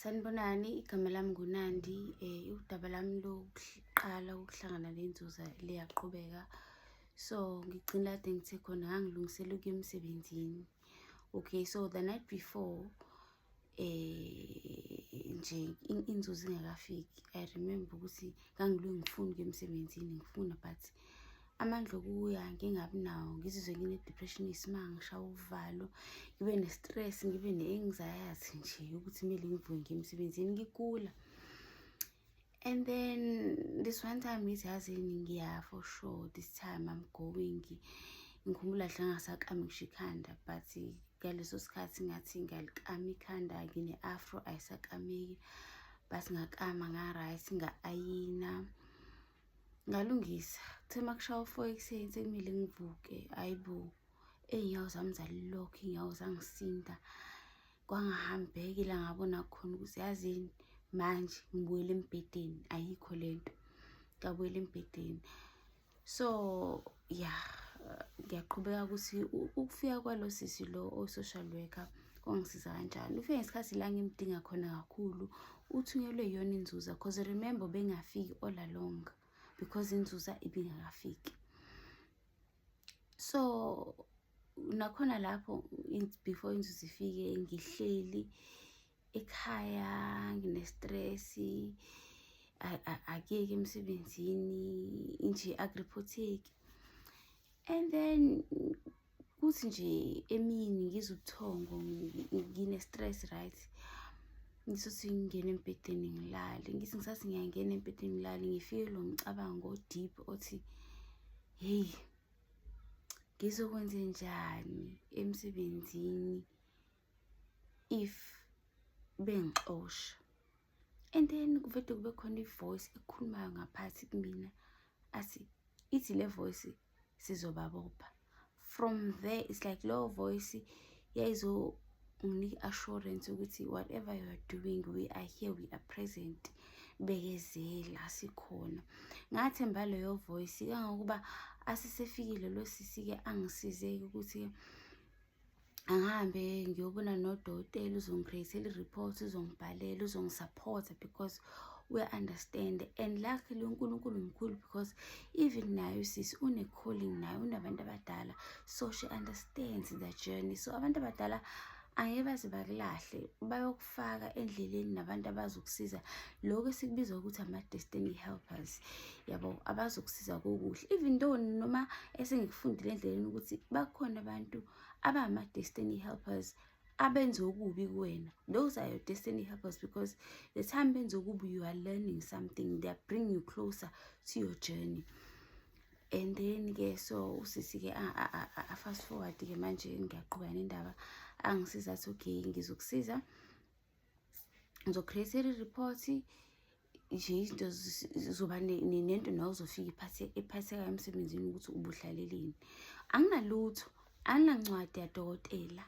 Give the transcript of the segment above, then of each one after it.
Sanibonani, igama lami nguNandi. Udaba lami lokuqala ukuhlangana nenzuza liyaqhubeka. So ngigcina kade ngithe khona ngangilungisela ukuya emsebenzini. Okay, so the night before nje inzuzo ingakafiki, I remember ukuthi ngangilwe ngifuna ukuya emsebenzini ngifuna, but amandla okuya ngingabi nawo, ngizizwe ngine-depression eyisimanga, ngishawa uvalo, ngibe ne-stress, ngibe ne-anxiety nje ukuthi kumele ngivuke ngiye emsebenzini ngigula. And then this one time ngithi yazini ngiya for sure, this time I'm going. Ngikhumbula hle ngasakami ngisho ikhanda, but ngaleso sikhathi ngathi ngalikama ikhanda, ngine-afro ayisakameki, but ngakama nga-right, nga-ayina, ngalungisa. Kuthe makushawa 4 ekuseni sekumele ngivuke, hayibo, iy'nyawo zami zalilokho, iy'nyawo zangisinda, kwangahambeki la ngabona khona ukuthi yazini manje ngibuyela embhedeni, ayikho lento, ngabuyela embhedeni. So yeah, ngiyaqhubeka ukuthi ukufika kwalo sisi lo o-social worker kwangisiza kanjani. Ufike ngesikhathi la ngimdinga khona kakhulu, uthunyelwe iyona inzuza, cause remember bengafiki all along because inzuza ibingakafiki. So nakhona lapho before inzuza ifike ngihleli ekhaya ngine-stress, akuyeki emsebenzini nje akuriphotheki. And then kuthi nje emini ngizubuthongo, ngine-stress, right, ngisuthi ngingena embhedeni ngilale, ngithi ngisathi ngiyangena embhedeni ngilale, ngifike lo mcabango o-deep othi hey, ngizokwenze njani emsebenzini if bengixosha. And then kuvede kube khona i-voice ekhulumayo ngaphathi kumina, ithi le voice sizobabopha. From there it's like low voice yayizonika assurance ukuthi whatever you are doing, we are here, we are present, bekezela, sikhona. Ngathemba leyo voice kangokuba asisefikile lo sisi-ke angisizeke ukuthi angihambe ngiyobona nodokotela, uzongicreate-ela i-report, uzongibhalela, uzongisupporta because uya-understand. And luckily uNkulunkulu mkhulu because even nayo sisi une-calling, nayo unabantu abadala, so she understands the journey. So abantu abadala angeke baze bakulahle, bayokufaka endleleni nabantu abazokusiza, lokho esikubiza ukuthi ama-destiny helpers, yabo, abazokusiza kokuhle. Even though noma esengikufundile endleleni ukuthi bakhona abantu abama-destiny helpers abenza okubi kuwena, those are your destiny helpers because the time benza okubi, you are learning something, they are bringing you closer to your journey. And then ke so usisi ke fast forward ke manje ngiyaqhubeka nendaba, angisiza athi okay ngizokusiza, ngizocreate i-report nje, izinto zizoba nento nawe uzofika iphatheka emsebenzini ukuthi ubuhlaleleni. Anginalutho, anginancwadi yadokotela,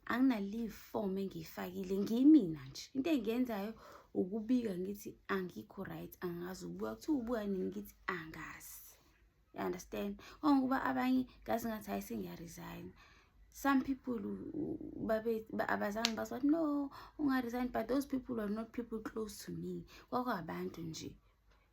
angina-leave form engiyifakile, ngiyimina nje. Into engiyenzayo ukubika ngithi angikho right, angazi ubuya, kuthiwa ubuya nini, ngithi angazi. You understand? Ngoba abanye ngazi ngathi hayi sengiyaresign. Some people abazange bazi bathi no ungaresign, but those people are not people close to me, kwakuwabantu nje.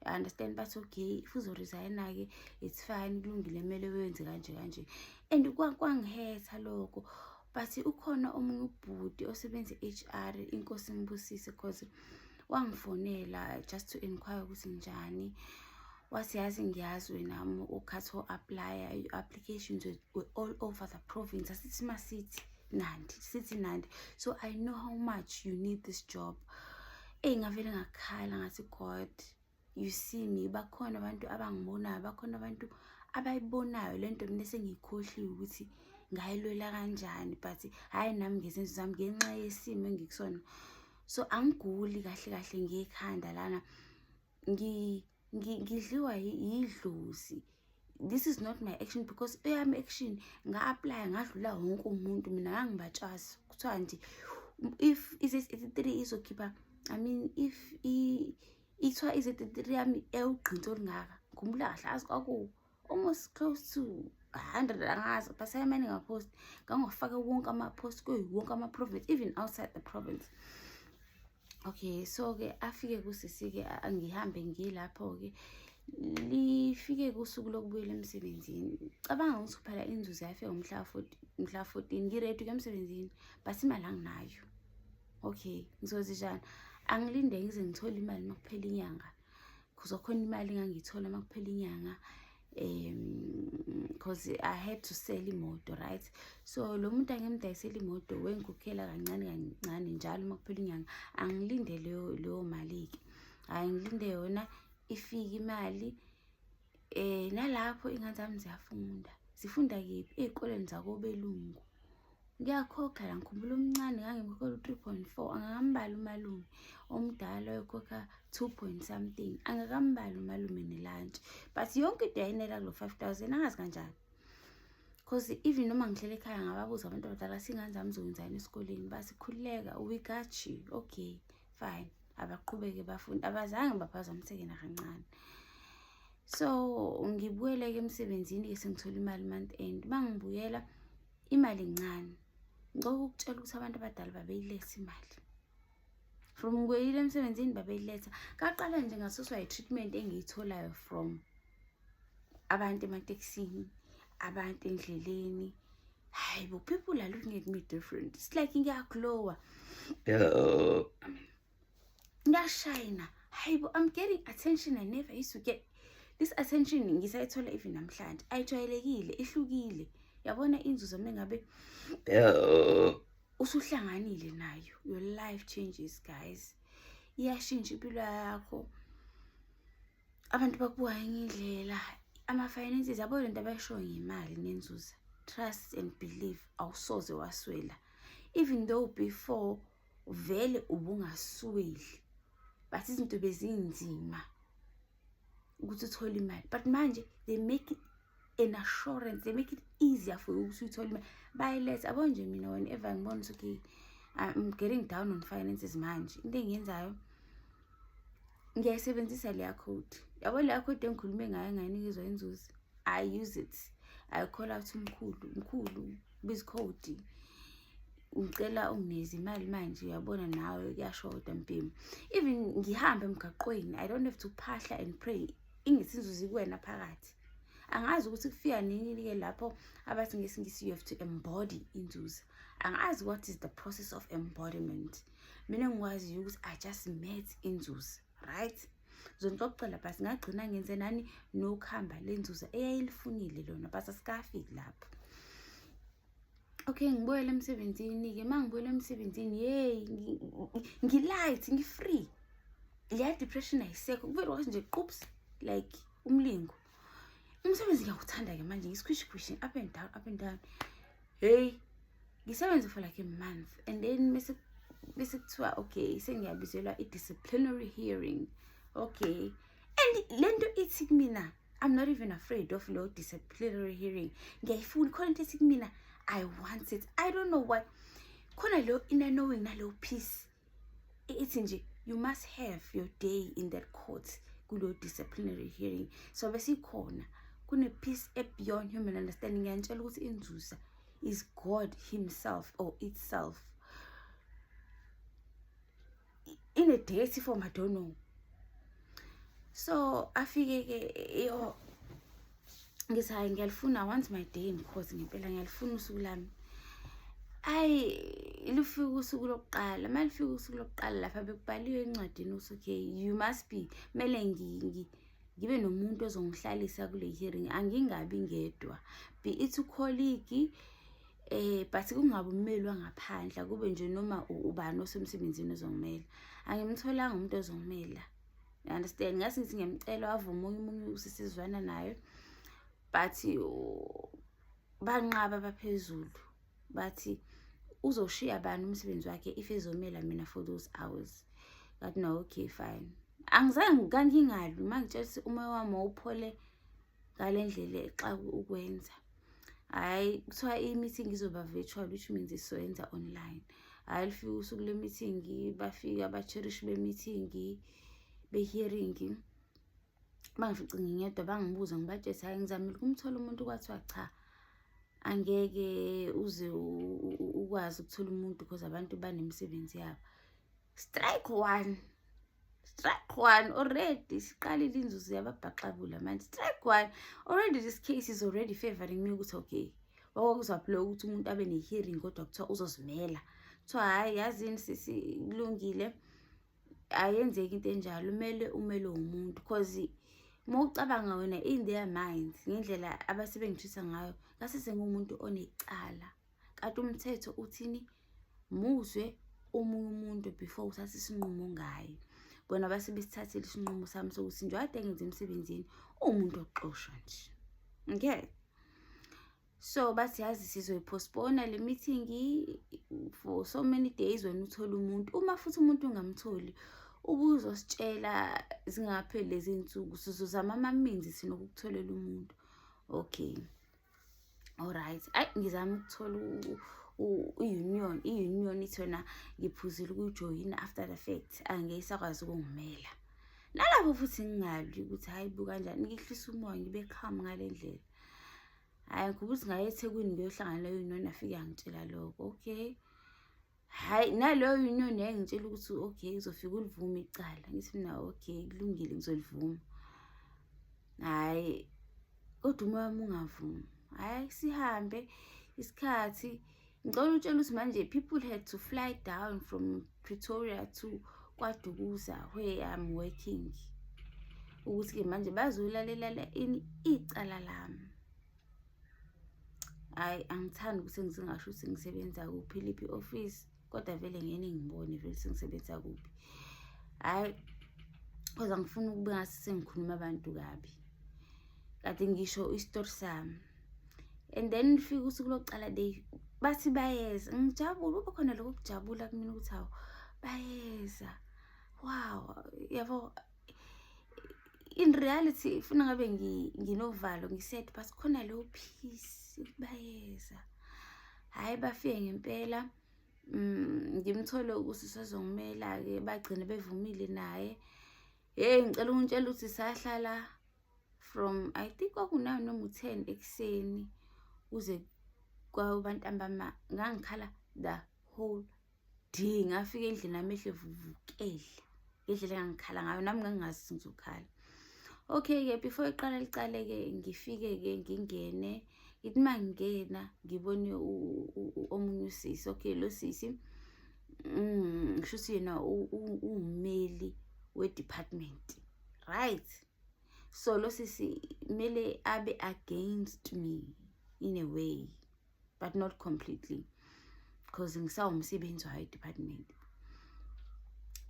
You understand? But okay, if uzoresigna-ke it's fine, kulungile, kumele wenze kanje kanje. And kwangihetha lokho. But ukhona omunye ubhuti osebenza e-HR, inkosi ngibusise, because wangifonela just to inquire ukuthi njani. Wathi yazi ngiyazi wena ukhathi apply applications were all over the province. Asithi masithi Nandi, sithi Nandi. So I know how much you need this job. Ngavele ngakhala ngathi God, you see me, bakhona abantu abangibonayo, bakhona abantu abayibonayo lento mina sengiyikhohliwe ukuthi ngayilwela kanjani, but hayi nami ngezenzo zami ngenxa yesimo engikusona. So angiguli kahle kahle ngekhanda lana, ngidliwa yidlozi. This is not my action because eyami action nga-apply ngadlula wonke umuntu, mina ngangibatshazi. Kuthiwa nje if iZ83 izokhipha, I mean if ithiwa iZ83 yami ewugqinto olungaka, ngikhumbula kahle azi kwaku almost close to 100 angazi, but sayamaningi ama-post, ngangofaka wonke ama-post kuyo wonke ama-province, even outside the province. Okay, so-ke afike kusisi-ke angihambe ngilapho-ke lifike kusuku lokubuyela emsebenzini. Cabanga ukuthi phela inzuzo yafika ngomhla 14 ngiredi ukuya emsebenzini but imali anginayo. Okay, ngizozijana angilinde ngize ngithole imali makuphela inyanga. Kuzokhona imali engangiyithola makuphela inyanga because I had to sell imoto, right? So lo muntu angimdayisela imoto wengikhokhela kancane kancane njalo makuphela inyanga. Angilinde leyo mali-ke. Hayi ngilinde yona ifike imali nalapho ingane zami zifunda kephi ey'koleni zakobelungu. Ngiyakhokha la ngikhumbula omncane ngangimkhokhela 3.4 angakambali umalume, omdala wayekhokha 2 point something angakambali umalume nelunch, but yonke into yayinela kulo 5,000 angazi kanjani. Cause even noma ngihlele ekhaya ngababuza abantu abadala singane zami zokwenzani esikoleni basikhululeka, we got you. Okay fine, abaqhubeke bafunda, abazange baphazamiseke nakancane. So ngibuyele-ke emsebenzini-ke sengithola imali month end. Mangibuyela imali encane, ngicela ukutshela ukuthi abantu abadala babeyiletha imali from ngiyile emsebenzini, babeyiletha. Kaqala nje ngasuswa i-treatment engiyitholayo from abantu ematekisini, abantu endleleni. Hayi bo, people are looking at me different. It's like ngiyaglowa, ngiyashayina. Hayi bo, I'm getting attention I never used to get. This attention ngisayithola even namhlanje, ayijwayelekile, ihlukile. Yabona inzuzo mengabe usuhlanganile nayo, your life changes guys. Iyashintsha impilo yakho, abantu bakubuka ngendlela, ama-finances yabo lento abayishoyo ngemali nenzuzo. Trust and believe, awusoze waswela. Even though before vele ubungasweli but izinto bezinzima ukuthi uthole imali, but manje they make it an assurance, they make it easier for you ukuthi uthole imali. Bayiletha abo nje mina whenever ngibona ukuthi okay I'm getting down on finances manje, into engiyenzayo ngiyayisebenzisa leya code. Yabo leya code engikhulume ngayo engayinikizwa inzuzo, I use it. I call out mkhulu bizcode, ngicela ungineze imali manje, uyabona nawe kuyashoda mpimo. Even ngihamba emgaqweni, I don't have to phahla and pray ingithi inzuzo kuwena phakathi. Angazi ukuthi kufika nini-ke lapho abathi ngesingisi you have to embody inzuzo. Angazi what is the process of embodiment. Mina ngikwazi ukuthi I just met inzuzo, right? Zonixoxela basi ngagcina ngenze nani nokuhamba lenzuzo eyayilifunile lona but asikafiki lapho. Okay, ngibuyele emsebenzini-ke. Mangibuyele emsebenzini, hey ngilight, ngifree. Leya depression ayisekho, kuvele kwathi nje qups like umlingo. Umsebenzi ngiyawuthanda-ke manje, ngisquishing up and down. Hey, ngisebenze for like a month and then bese kuthiwa okay sengiyabizelwa i-disciplinary hearing. Okay, and lento ithi kumina, I'm not even afraid of lo disciplinary hearing. Ngiyayifuna khona into ithi kumina, I want it. I don't know what. Khona lo inner knowing nalo peace. It's nje you must have your day in that court kulo disciplinary hearing. So bese khona kune peace beyond human understanding. Ngiyantshela ukuthi inzuzo is God himself or itself in a deity form, I don't know. So afike-ke yo ngithi hayi ngiyalifuna, I want my day in court ngempela, ngiyalifuna usuku lami. Ayi lifika usuku lokuqala, malifika usuku lokuqala lapha bekubhaliwe encwadini ukuthi okay you must be, mele ngibe nomuntu ozongihlalisa kule hearing, angingabi ngedwa, be it colleague but kungabe ummeli wangaphandle, kube nje noma ubani osemsebenzini ozongimela. Angimtholanga umuntu ozongimela, you understand? Ngase ngithi ngiyamcela wavuma umunye usisizwana nayo but banqaba baphezulu bathi uzoshiya bani umsebenzi wakhe if ezomela mina for those hours. But no, okay fine. Angizange ngingali mangitshela uma wami uphole ngalendlela xa ukwenza. Hayi kuthiwa i-meeting izoba virtual, which means isoyenza online. Hayi lifika usuku le-meeting, bafika abacherishi be-meeting be-hearing. Bangifica ngingedwa bangibuza ngibatshela hayi ngizamile kumthola umuntu kwathiwa cha angeke uze ukwazi ukuthola umuntu because abantu banemisebenzi yabo. strike one already siqalile inzuzo yababhaxabula manje. Strike one already, this case is already favoring me ukuthi okay wakuzwa phela ukuthi umuntu abe ne-hearing kodwa kuthiwa uzozimela kuthiwa hayi yazini sikulungile ayenzeki into enjalo, umele umuntu because mawucabanga wena in their minds ngendlela abasebengithisa ngayo ngase sengumuntu onecala, kanti umthetho uthini muzwe omunye umuntu before uthatha isinqumo ngayo. Bona basebesithathile isinqumo sami sokuthi nje ade ngenze emsebenzini umuntu oxoshwa nje. Okay, so bathi yazi sizoyipostpone le meeting for so many days. Wena uthola umuntu, uma futhi umuntu ungamtholi ubuzositshela zingapheli lezi insuku sizozama amaminzi sinokukutholela umuntu. Okay, alright, ngizama ukuthola i-union ithona ngiphuzile ukujoyina after the fact angesakwazi ukungimela. Nalapho futhi ngingali ukuthi hayi buka kanjani ngihlisa umoya ngibe calm ngale ndlela. Hayi kubuthi ngaye eThekwini ngiyohlangana leyo union afike angitshela lokho. Okay, hayi naleyo union yayingitshela ukuthi okay uzofika ulivume icala. Ngithi mina okay kulungile ngizolivuma. Hayi kodwa umoya wami ungavumi. Hayi sihambe isikhathi ngicela utshela ukuthi manje people had to fly down from Pretoria to KwaDukuza where I'm working ukuthi ke manje bazolalela icala lami. Hayi angithandi ukuthi ngizingasho ukuthi ngisebenza kuphi liphi office kodwa vele ngene ngibone vele sengisebenza kuphi. Hayi kodwa ngifuna ukube ngase sengikhuluma abantu kabi kanti ngisho isitori sami. And then fika usuku lokuqala day bathi bayeza, ngijabula kuba khona lokho kujabula kumina ukuthi hawo bayeza. Wow, yabo in reality ifuna ngabe nginovalo ngisaid but khona lo peace bayeza. Hayi bafike ngempela ngimthole ukuthi sazongimela ke bagcina bevumile naye. Hey ngicela ungitshela ukuthi sahlala from I think kwaku9 noma 10 ekseni uze kwabantambama ngangikhala the whole day. Ngafika endlini amehlo evuvukele ngendlela engangikhala ngayo nami ngangazi ngizokhala. Okay ke before iqala licale ke ngifike ke ngingene ithi mangena ngibone omunye usisi. Okay lo sisi ngisho ukuthi yena ummeli we department, right? So lo sisi mele abe against me in a way but not completely because ngisawumsebenzi wa department.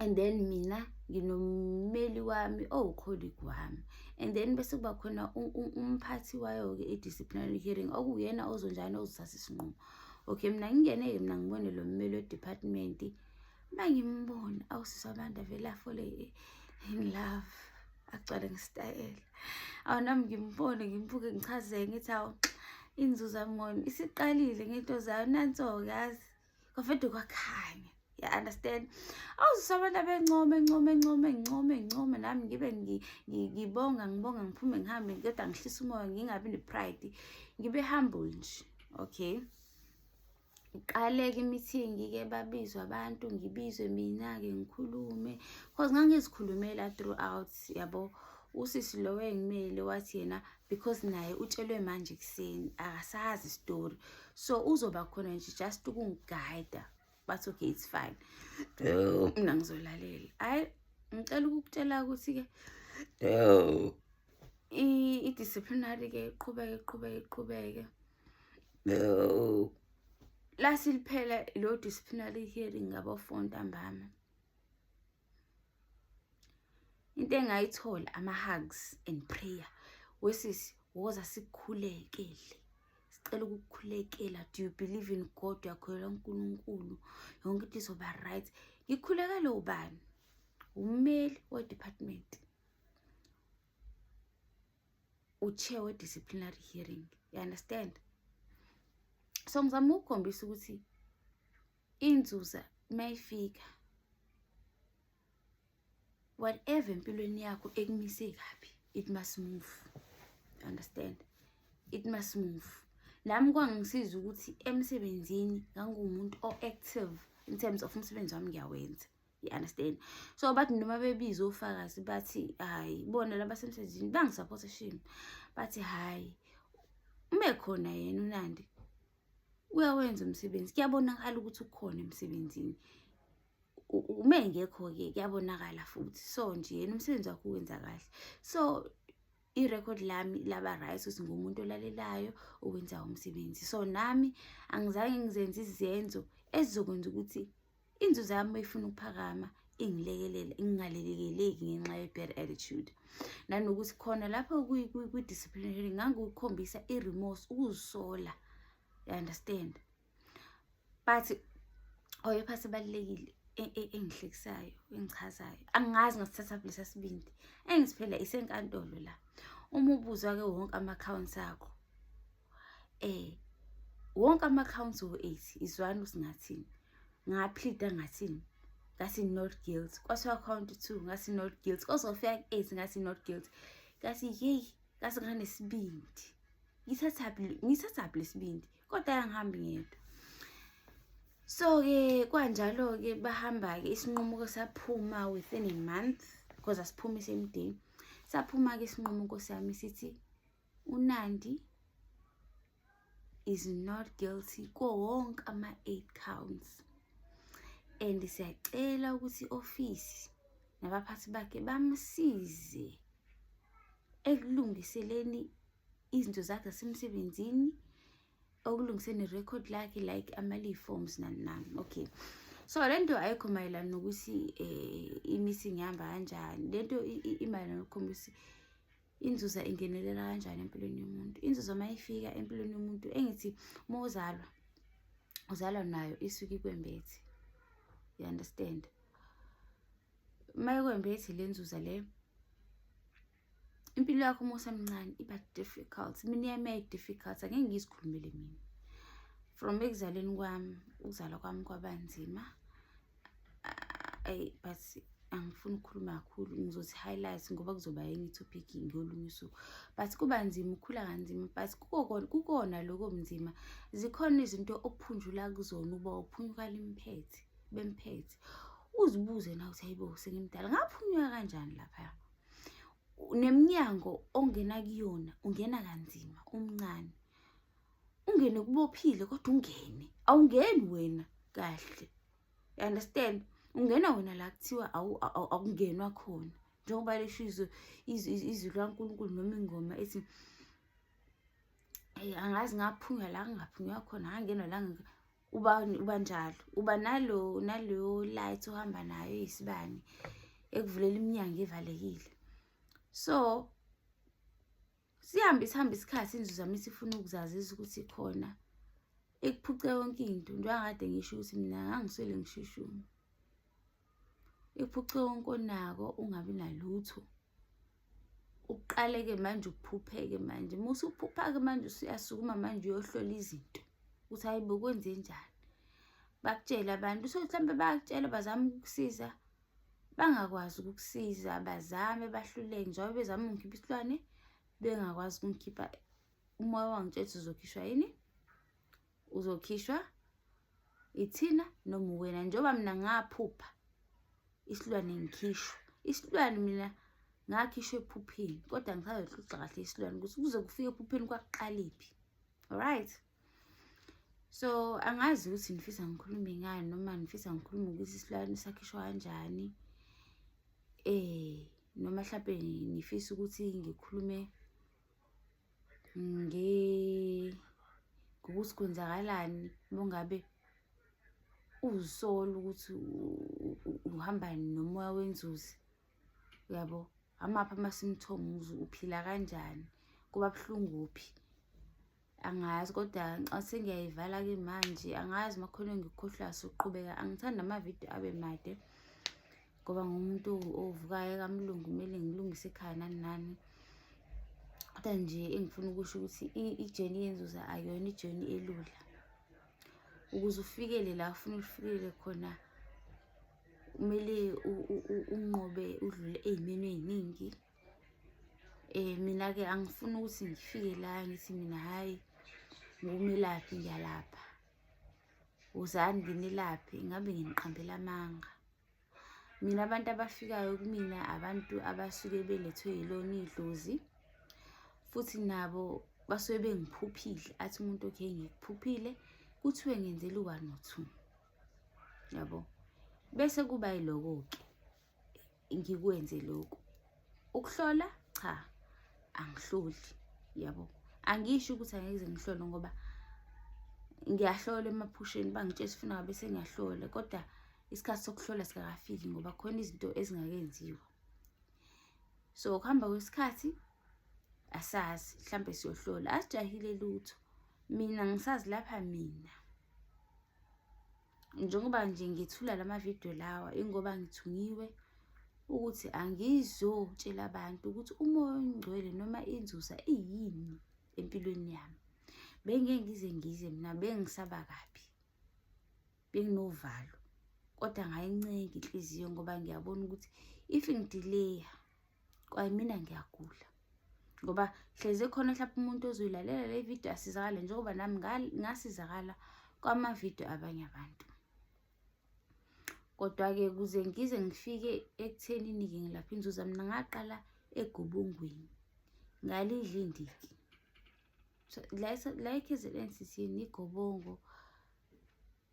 And then mina nginommeli wami colleague wami, and then bese kuba khona umphathi wayo ke disciplinary hearing okuyena ozonjani ozothatha isinqumo. Okay mina ngingene ke mina ngibone lo mmeli we department mangimbona awusisa abantu vele afole in love agcwala ngestyle. Awunami ngimbone ngimbuke ngichazeke ngithi awu inzuzo amoni isiqalile ngento zayo nanso yazi kwafede kwakhanya. You understand? Awuzisa abantu abancome nami ngibe ngibonga ngiphume ngihambe kodwa ngihlisa umoya ngingabi ne-pride ngibe humble nje. Okay, iqale ke meeting ke babizwa abantu ngibizwe mina ke ngikhulume because ngangizikhulumela throughout yabo. Usisi lo wengimele wathi yena because naye utshelwe manje kuseni akasazi story so uzoba khona nje just ukungiguide but okay it's fine. Mina ngizolalela. Hayi ngicela ukukutshela ukuthi ke i-disciplinary ke iqhubeke lasiliphela lo disciplinary hearing ngabafo ntambama. Into engayithola ama-hugs and prayer wesisi woza sikukhulekele sicela ukukhulekela. Do you believe in God? Uyakholelwa uNkulunkulu yonke into izoba right. Ngikhulekele ubani? Ummeli we department, uchair we disciplinary hearing. You understand? So ngizama ukukhombisa ukuthi inzuza mayifika whatever empilweni yakho ekumise kabi it must move. You understand? It must move. Nami kwangisiza ukuthi emsebenzini ngangumuntu o-active in terms of umsebenzi wami ngiyawenza. You understand? So bathi noma bebiza ofakazi bathi hayi bona labasemsebenzini bangisupporta shame. Bathi hayi uma khona yena uNandi uyawenza umsebenzi, kuyabonakala ukuthi ukhona emsebenzini. Uma engekho-ke kuyabonakala futhi. So nje yena umsebenzi wakhe uwenza kahle. So irecord lami laba right ukuthi ngumuntu olalelayo owenza umsebenzi. So nami angizange ngizenze izenzo ezizokwenza ukuthi inzuzo yami ifuna ukuphakama ingilekelela, ingalekeleleki ngenxa ye bad attitude. Nanokuthi khona lapho kwi disciplinary ngangikhombisa iremorse, ukuzisola. You understand? But oyephathi balekile engihlekisayo, engichazayo. Angazi ngasithatha lesa sibindi. Engisiphela isenkantolo la. Uma ubuzwa ke wonke ama-accounts akho. Wonke ama-accounts o8 izwana usingathini. Ngapleada ngathini. Ngasi not guilty. Kwase account 2 ngasi not guilty. Kwasofika 8 ngasi not guilty. Ngasi hey, ngasi nganesibindi. Ngithatha lesibindi. Kodwa angihambi ngedwa. So ke kwanjalo ke bahamba ke isinqumo ke saphuma within a month because asiphuma same day. Saphuma ke isinqumo nkosiyami sithi uNandi is not guilty ko wonke ama-8 counts. And siyacela ukuthi office nabaphathi bakhe bamsize ekulungiseleni izinto zakhe zasemsebenzini, okulungiseni record lakhe like ama-leave forms nani. Okay. So lento ayikho mayelana nokuthi i-meeting ihamba kanjani. Lento imayelana nokukhombisa inzuzo ingenelela kanjani empilweni yomuntu. Inzuzo mayifika empilweni yomuntu engithi uzalwa nayo isuke ikwembethe. You understand? Mayikwembethe lenzuzo le impilo yakho musamncane iba difficult. Mina yami difficult angeke ngisikhulumele mina. From ekuzaleni kwami, ukuzalwa kwami kwabanzima. But angifuni ukukhuluma kakhulu, ngizothi highlights ngoba kuzoba yenye topic ngolunye usuku. But kuba nzima, ukukhula kanzima, but kukona lokho mzima. Zikhona izinto okuphunjula kuzona uba uphunyuka bemphethe. Uzibuze na uthi hayibo sengimdala ngaphunyuka kanjani lapha. Neminyango ongena kuyona, ungena kanzima, umncane. Ungene kubophile kodwa ungene. Awungeni wena kahle. You understand? Ungena wena la kuthiwa awungenwa khona. Njengoba leshizo izwi kaNkulunkulu noma ingoma ethi angazi ngaphunywa la ngaphunywa khona, ngangenwa la uba njalo. Uba nalo light ohamba nayo isibani ekuvulela iminyango evalekile. So sihamba isikhathi inzuzo zami sifuna ukuzazi ukuthi khona ekuphuce yonke into. Njengade ngisho ukuthi mina ngangiswele ngishishuma. Ekuphuce wonke onako ungabi nalutho. Uqaleke manje ukuphupheke manje. Musu uphuphake manje usuyasukuma manje uyohlola izinto. Uthi hayibo kwenze njani? Bakutshela abantu so mhlambe bayakutshela bazama ukukusiza. Bangakwazi ukukusiza, bazame bahluleke njengoba bezama ungikhipha isilwane bengakwazi ukungikhipha. Umoya wangitshela uzokhishwa yini? Uzokhishwa ithina noma wena. Njengoba mina ngaphupha isilwane ngikhishwa. Isilwane mina ngakhishwe ephupheni kodwa ngisazoxoxa kahle isilwane ukuthi kuze kufike ephupheni kwaqalephi. Alright? So angazi ukuthi nifisa ngikhulume ngani noma nifisa ngikhulume ukuthi isilwane sakhishwa kanjani. Noma mhlawumbe nifisa ukuthi ngikhulume ngokuthi kwenzakalani bongabe uzisola ukuthi uhamba nomoya wenzuzi. Uyabo? Amapha ama-symptoms uphila kanjani? Kuba buhlungu uphi? Angazi kodwa ngase ngiyayivala ke manje. Angazi makhona ngikhohlwa soqhubeka. Angithanda ama-video abe made ngoba ngumuntu ovukayo kamlungu kumele ngilungise ekhaya nani. Kodwa nje engifuna ukusho ukuthi i-journey yenzuzo ayona i-journey elula. Ukuze ufikele la ufuna ufikele khona kumele unqobe udlule ezimeni eziningi. Mina ke angifuni ukuthi ngifike la ngithi mina hayi ngumelaphi ngiyalapha. Uzani nginelaphi ngabe nginiqambela amanga. Mina abantu abafikayo kumina abantu abasuke belethwe yilona idlozi, futhi nabo basuke bengiphuphile, athi umuntu okay ngikuphuphile kuthiwe ngenzela u-1 or 2, yabo. Bese kuba yiloko-ke ngikwenze lokhu. Ukuhlola cha, angihloli, yabo. Angisho ukuthi angeke ngihlole ngoba ngiyahlola emaphusheni, bangitshela sifuna ngabe sengiyahlola, kodwa isikhathi sokuhlola sikakafiki ngoba khona izinto ezingakenziwa. So ukuhamba kwesikhathi asazi, mhlambe siyohlola, asijahile lutho. Mina ngisazi lapha mina, njengoba nje ngithula lamavidiyo lawa ingoba ngithunyiwe ukuthi angizotshela abantu ukuthi umoya ongcwele noma inzuza iyini empilweni yami. Bengeke ngize mina, bengisaba kabi, benginovalo, kodwa ngayincenga inhliziyo ngoba ngiyabona ukuthi if ngidileya kwayimina ngiyagula. Ngoba hleze khona mhlawumbe umuntu ozoyilalela le video asizakale njengoba nami ngasizakala kwamavidiyo abanye abantu. Kodwa-ke kuze ngize ngifike ekuthenini-ke ngilapha inzuzo, mina ngaqala egubungweni, ngalidla indiki. So la eKZN sithini, igobongo,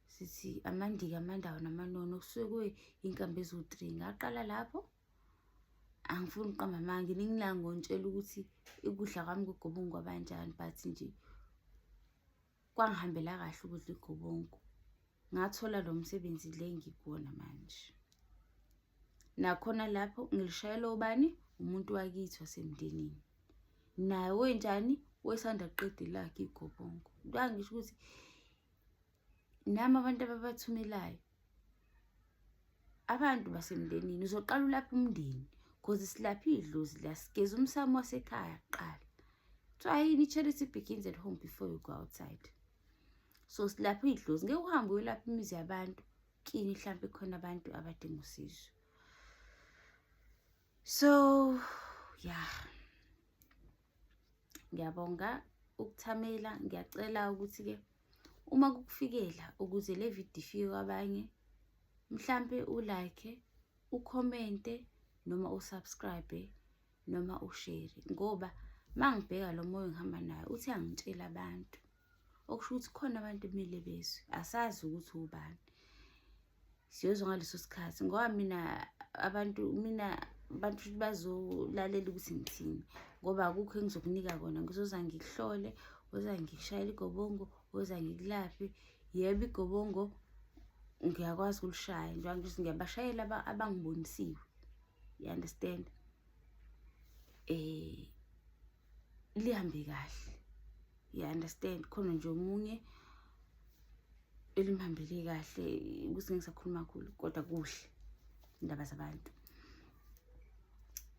sithi amandiki, amandawo namanono, kusuke inkambi eziwu-3. Ngaqala lapho, angifuni ukuqamba amanga, ngilanga ngitshela ukuthi ukudla kwami kugobongo kwabanjani, but nje kwangihambela kahle ukudla igobongo. Ngathola lo msebenzi le ngikuwona manje. Nakhona lapho ngilishayela ubani? Umuntu wakithi wasemndenini. Naye wenjani? Wesanda kuqeda lakhe igobongo. Ngisho ukuthi nami abantu ababathumelayo, abantu basemndenini, uzoqala ulapha umndeni because silapha idlozi la, sigeza umsamo wasekhaya kuqala. Kuthiwa yini, i-charity begins at home before you go outside. So silapha idlozi, ngeke uhambe uyolapha imizi yabantu kini mhlambe khona abantu abadinga usizo. So yeah, ngiyabonga ukuthamela. Ngiyacela ukuthi-ke uma kukufikela ukuze le video ifike kwabanye, mhlambe ulike, ucommente, noma usubscribe, noma ushare, ngoba mangibheka lo moya ngihamba nayo uthi angitshela abantu, okusho ukuthi khona abantu kumele bezwe, asazi ukuthi ubani. Siyozwa ngaleso sikhathi ngoba abantu bazolalela ukuthi ngithini, ngoba akukho engizokunika kona. Ngizoza ngikuhlole, oza ngikushayela igobongo, oza ngikulaphe. Yebo, igobongo ngiyakwazi ukulishaya, njengoba ngithi ngiyabashayela abangibonisiwe, you understand. Lihambe kahle, you understand. Khona nje omunye elimhambele kahle ukuthi ngisakhuluma kakhulu, kodwa kuhle indaba zabantu.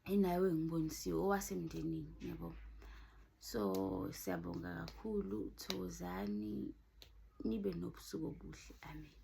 Nawe engibonisiwe owasemndenini, yabo. So siyabonga kakhulu, thokozani, nibe nobusuku obuhle. Amen.